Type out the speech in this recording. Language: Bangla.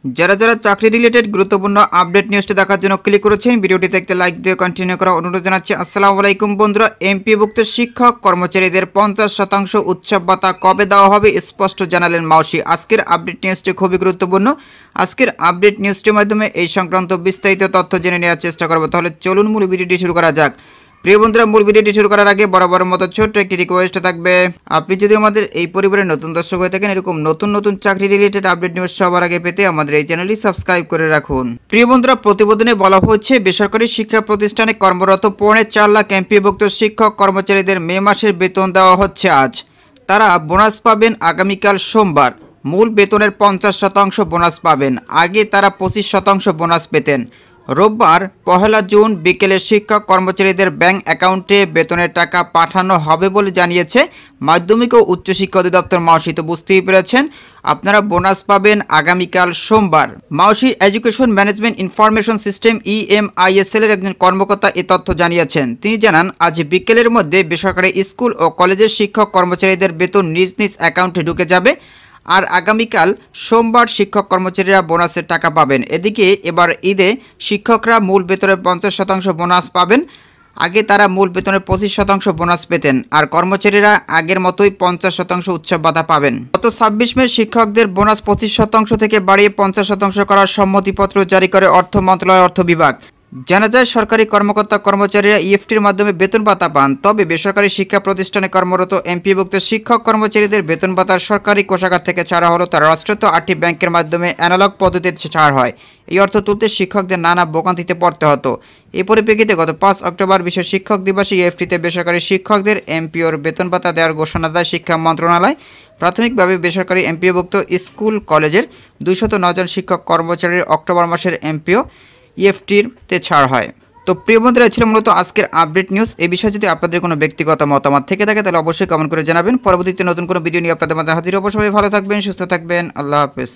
যারা যারা চাকরি রিলেটেড গুরুত্বপূর্ণ আপডেট নিউজটি দেখার জন্য ক্লিক করেছেন, ভিডিওটি দেখতে লাইক দিয়ে কন্টিনিউ করা অনুরোধ জানাচ্ছি। আসসালামু আলাইকুম বন্ধুরা, এমপিওভুক্ত শিক্ষক কর্মচারীদের 50% উৎসব ভাতা কবে দেওয়া হবে স্পষ্ট জানালেন মাউসি। আজকের আপডেট নিউজটি খুবই গুরুত্বপূর্ণ। আজকের আপডেট নিউজটির মাধ্যমে এই সংক্রান্ত বিস্তারিত তথ্য জেনে নেওয়ার চেষ্টা করব। তাহলে চলুন মূল ভিডিওটি শুরু করা যাক। প্রিয় বন্ধুরা, মূল ভিডিওটি শুরু করার আগে বরাবরের মতো ছোট্ট একটি রিকোয়েস্ট থাকবে, আপনি যদি আমাদের এই পরিবারের নতুন দর্শক হয়ে থাকেন, এরকম নতুন নতুন চাকরি রিলেটেড আপডেট নিউজ সবার আগে পেতে আমাদের এই চ্যানেলটি সাবস্ক্রাইব করে রাখুন। প্রিয় বন্ধুরা, প্রতিবেদনে বলা হচ্ছে বেসরকারি শিক্ষা প্রতিষ্ঠানে কর্মরত 4.4 লাখ এমপিওভুক্ত শিক্ষক কর্মচারীদের মে মাসের বেতন দেওয়া হচ্ছে আজ। তারা বোনাস পাবেন আগামীকাল সোমবার। মূল বেতনের 50% বোনাস পাবেন। আগে তারা 25% বোনাস পেতেন। রোববার 1 জুন বিকেলে শিক্ষক কর্মচারীদের ব্যাংক অ্যাকাউন্টে বেতনের টাকা পাঠানো হবে বলে জানিয়েছে মাধ্যমিক ও উচ্চশিক্ষা অধিদপ্তর মাউসি। তো বুঝতেই পেরেছেন, আপনারা বোনাস পাবেন আগামীকাল সোমবার। মাউসি education management information system EMISL এর একজন কর্মকর্তা এ তথ্য জানিয়েছেন। তিনি জানান, আজ বিকেলের মধ্যে বেসরকারি স্কুল ও কলেজের শিক্ষক কর্মচারীদের বেতন নিজ নিজ অ্যাকাউন্টে ঢুকে যাবে। আর আগামীকাল সোমবার শিক্ষক কর্মচারীরা বোনাসের টাকা পাবেন। এদিকে এবার ঈদে শিক্ষকরা মূল বেতনের 50% বোনাস পাবেন। আগে তারা মূল বেতনের 25% বোনাস পেতেন, আর কর্মচারীরা আগের মতোই 50% উৎসব ভাতা পাবেন। গত 26 মে শিক্ষকদের বোনাস 25% থেকে বাড়িয়ে 50% করার সম্মতিপত্র জারি করে অর্থ মন্ত্রণালয়ের অর্থ বিভাগ। জানা যায়, সরকারি কর্মকর্তা কর্মচারীরা EFTর মাধ্যমে বেতন ভাতা পান। তবে বেসরকারি শিক্ষা প্রতিষ্ঠানে কর্মরত এমপিওভুক্ত শিক্ষক কর্মচারীদের বেতন ভাতার সরকারি কোষাগার থেকে ছাড়া হলো তার রাষ্ট্রায়ত্ত 8টি ব্যাংকের মাধ্যমে অ্যানালগ পদ্ধতিতে ছাড় হয়। এই অর্থ তুলতে শিক্ষকদের নানা ভোগান্তিতে পড়তে হতো। এই পরিপ্রেক্ষিতে গত 5 অক্টোবর বিশ্ব শিক্ষক দিবসে EFTতে বেসরকারি শিক্ষকদের এমপিওর বেতন ভাতা দেওয়ার ঘোষণা দেয় শিক্ষা মন্ত্রণালয়। প্রাথমিকভাবে বেসরকারি এমপিওভুক্ত স্কুল কলেজের 209 জন শিক্ষক কর্মচারীর অক্টোবর মাসের এমপিও EFTতে ছাড় হয়। তো প্রিয় বন্ধুরা, ছিল মূলত আজকের আপডেট নিউজ। এই বিষয়ে যদি আপনাদের কোনো ব্যক্তিগত মতামত থেকে থাকে তাহলে অবশ্যই কমেন্ট করে জানাবেন। পরবর্তীতে নতুন কোনো ভিডিও নিয়ে আপনাদের মাঝে হাজির হব। সবাই ভালো থাকবেন, সুস্থ থাকবেন। আল্লাহ হাফেজ।